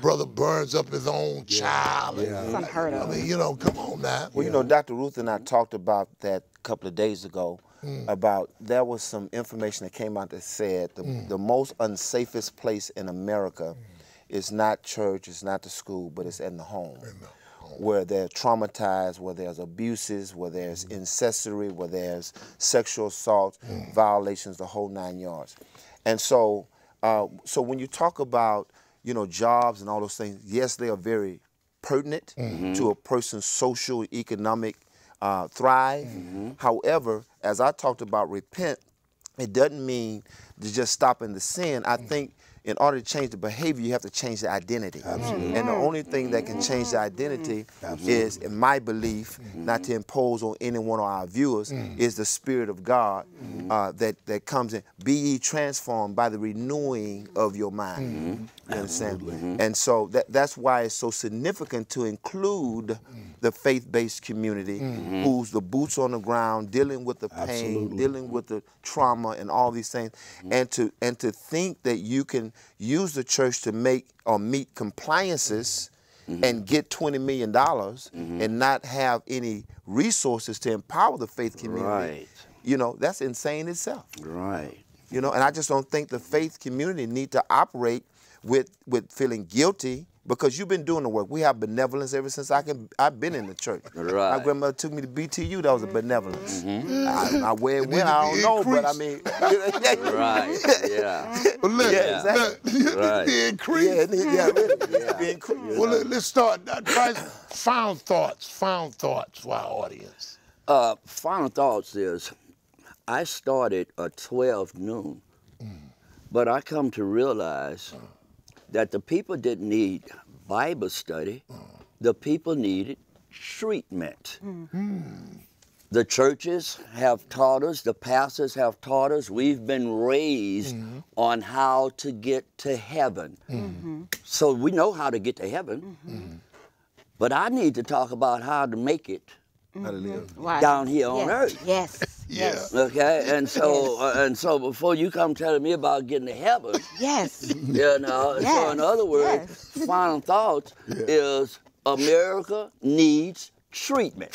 brother burns up his own child. Unheard of. I mean, you know, come on now. Well, you know, Dr. Ruth and I talked about that a couple of days ago. About there was some information that came out that said the most unsafest place in America is not church, it's not the school, but it's in the home. Where they're traumatized, where there's abuses, where there's incestuary, where there's sexual assault, violations, the whole 9 yards. And so, so when you talk about, you know, jobs and all those things, yes, they are very pertinent to a person's social, economic thrive. However, as I talked about repent, it doesn't mean to just stopping the sin. I think in order to change the behavior, you have to change the identity. Absolutely. And the only thing that can change the identity is, in my belief, not to impose on any one of our viewers, is the Spirit of God that comes in. Be ye transformed by the renewing of your mind. You understand? And so that's why it's so significant to include the faith-based community, who's the boots on the ground, dealing with the pain, dealing with the trauma and all these things, and to think that you can use the church to make or meet compliances and get $20 million and not have any resources to empower the faith community. Right. You know, that's insane itself. Right. You know, and I just don't think the faith community need to operate with feeling guilty, because you've been doing the work. We have benevolence ever since I've been in the church. Right. My grandmother took me to BTU. That was a benevolence. Where it went, I don't know, but I mean, Right. Yeah. Well, look, Yeah, exactly. Right. the increase. Be increased. Well, let's start. Try final thoughts for our audience. Final thoughts is, I started at 12 noon, but I come to realize that the people didn't need Bible study. The people needed treatment. The churches have taught us, the pastors have taught us, we've been raised on how to get to heaven. So we know how to get to heaven, but I need to talk about how to make it down here on earth. Yes. Yes. Okay, and so before you come telling me about getting to heaven, Yes. you know, so in other words, final thoughts is America needs treatment.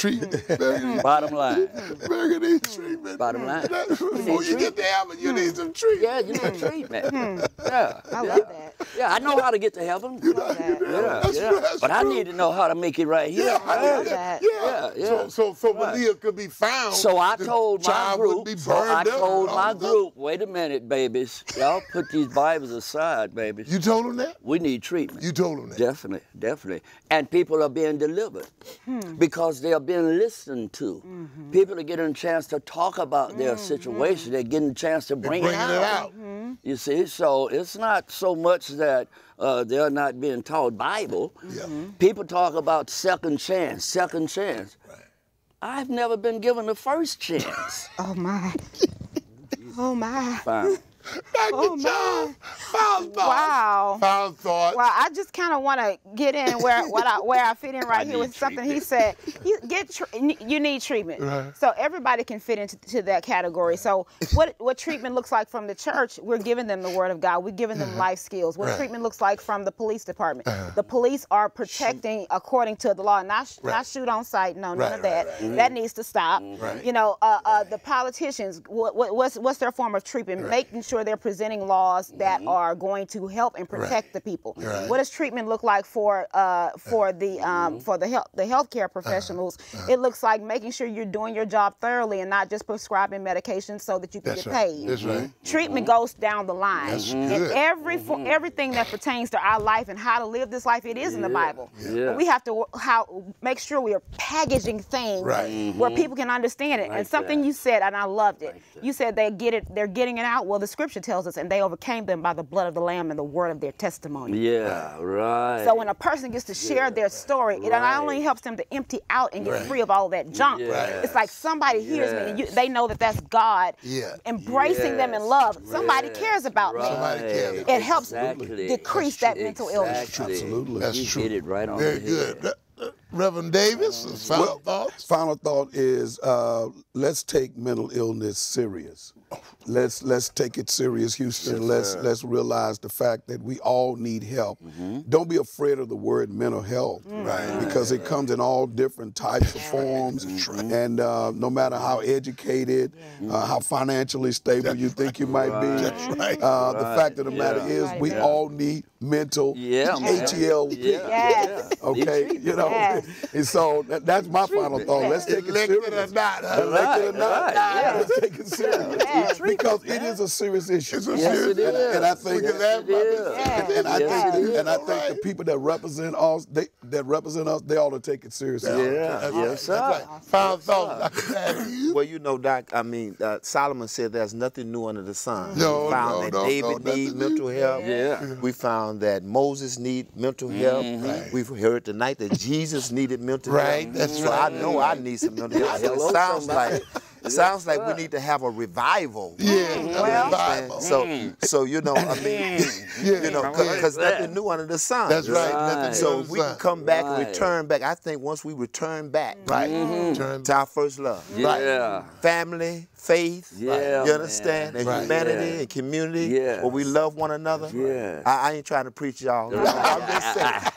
Bottom line. America needs treatment. Bottom line. Before you get to heaven, you need some treatment. Yeah, you need treatment. Yeah. I love that. Yeah, I know how to get to heaven. That's But I true. need to know how to make it right here. I love that. Yeah. So Malia could be found. So I the told my child would group, be burned up. wait a minute, babies. Y'all put these Bibles aside, babies. You told them that? We need treatment. You told them that? Definitely, definitely. And people are being delivered because they are being listened to. People are getting a chance to talk about their situation. They're getting a chance to bring it out. You see, so it's not so much that they're not being taught Bible. People talk about second chance, second chance. I've never been given the first chance. Oh my. Oh my. Fine. Dr. John, final thoughts. Wow. Final thoughts. Well, I just kind of want to get in where I fit in right here with something he said. You need treatment. Right. So everybody can fit into that category. So what treatment looks like from the church? We're giving them the Word of God. We're giving them life skills. What treatment looks like from the police department? The police are protecting according to the law, not shoot on sight. No, none of that. That needs to stop. You know, the politicians. What's their form of treatment? Making sure they're presenting laws that are going to help and protect the people. What does treatment look like for the healthcare professionals? It looks like making sure you're doing your job thoroughly and not just prescribing medications so that you can get paid. That's right. Treatment goes down the line. That's and good. everything that pertains to our life and how to live this life, it is in the Bible. But we have to make sure we are packaging things where people can understand it. And something you said, and I loved it. You said they're getting it out. Well, the scripture tells us, and they overcame them by the blood of the Lamb and the word of their testimony. Yeah, right. So when a person gets to share their story, it not only helps them to empty out and get free of all that junk. It's like somebody hears me, and they know that that's God embracing them in love. Somebody cares about me. Somebody cares. It helps decrease that mental illness. Absolutely. That's You true. hit it right on Very the head. good. Reverend Davis, final thoughts? Final thought is let's take mental illness serious. Let's take it serious, Houston. Let's realize the fact that we all need help. Don't be afraid of the word mental health, because it comes in all different types of forms. And no matter how educated, how financially stable you think you might be, the fact of the matter is we all need mental HELP. Okay, you know. And so that's my final thought. Let's take it serious. Elected or not, Elected or not, let's take it serious. Yes. Because it is a serious issue. It's a Yes, serious it is. And I think We can laugh about it. Yes. and I Yes, think, it and I is. think the people that represent us, they ought to take it seriously. Yeah, yes, sir. That's right. Final thoughts. Well, you know, Doc, I mean, Solomon said there's nothing new under the sun. No, we found no, that no, David no, needs nothing mental health. Yeah. We found that Moses needs mental health. We've heard tonight that Jesus needed mental health. Right, that's so right. I know I need some mental health. So Hello, it sounds somebody. like we need to have a revival. Yeah, Well, Bible. So you know, I mean, you know, because nothing new under the sun. That's right. Right. Nothing So new we can under the come back and Right. return back. I think once we return back, sun. Right. Turn to our first love, Yeah. family, faith, Yeah, you understand, man. and Right. humanity Yeah. and community, Yes. where we love one another. Yeah. I ain't trying to preach y'all. I'm just saying.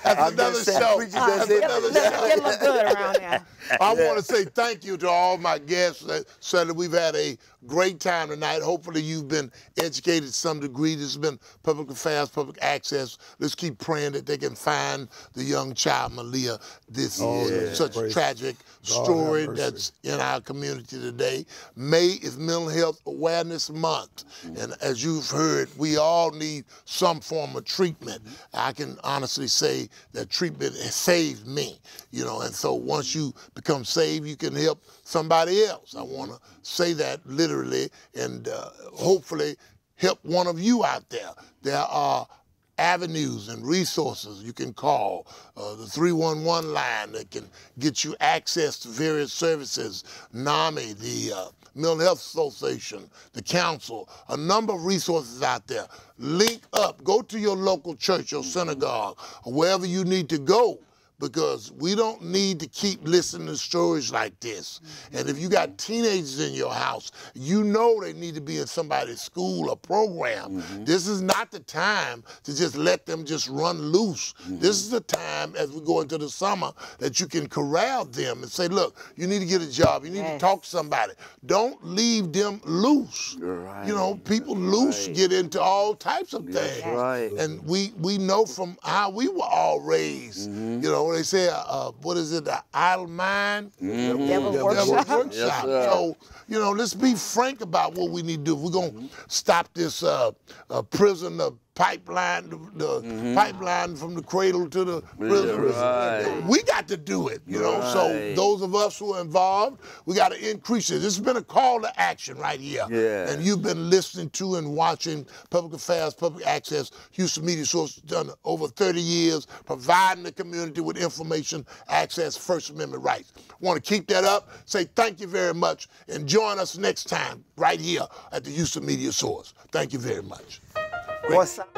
That's another show. Preachers, That's that's it. another show. It look good around there. I want to say thank you to all my guests. Said that we've had a great time tonight. Hopefully you've been educated to some degree. This has been public affairs, public access. Let's keep praying that they can find the young child, Malia. This is such a tragic story have mercy. that's in our community today. May is Mental Health Awareness Month. And as you've heard, we all need some form of treatment. I can honestly say that treatment has saved me, you know, and so once you become saved, you can help somebody else. I want to say that literally and hopefully help one of you out there. There are avenues and resources you can call, the 311 line that can get you access to various services, NAMI, the Mental Health Association, the council, a number of resources out there. Link up, go to your local church, your synagogue, or wherever you need to go, because we don't need to keep listening to stories like this. And if you got teenagers in your house, you know they need to be in somebody's school or program. This is not the time to just let them just run loose. This is the time, as we go into the summer, that you can corral them and say, look, you need to get a job. You need to talk to somebody. Don't leave them loose. Right. You know, people loose get into all types of things. right. And we know from how we were all raised, you know, they say, what is it, the idle mind? Devil's Devil's workshop. workshop. Yes, sir. So, you know, let's be frank about what we need to do. We're going to stop this prison pipeline, the pipeline from the cradle to the prison. right. We got to do it, you know. So Right. those of us who are involved, we got to increase it. This has been a call to action right here. Yeah. And you've been listening to and watching Public Affairs, Public Access, Houston Media Source, done over 30 years, providing the community with information, access, First Amendment rights. Want to keep that up? Say thank you very much, and join us next time right here at the Houston Media Source. Thank you very much. What's up?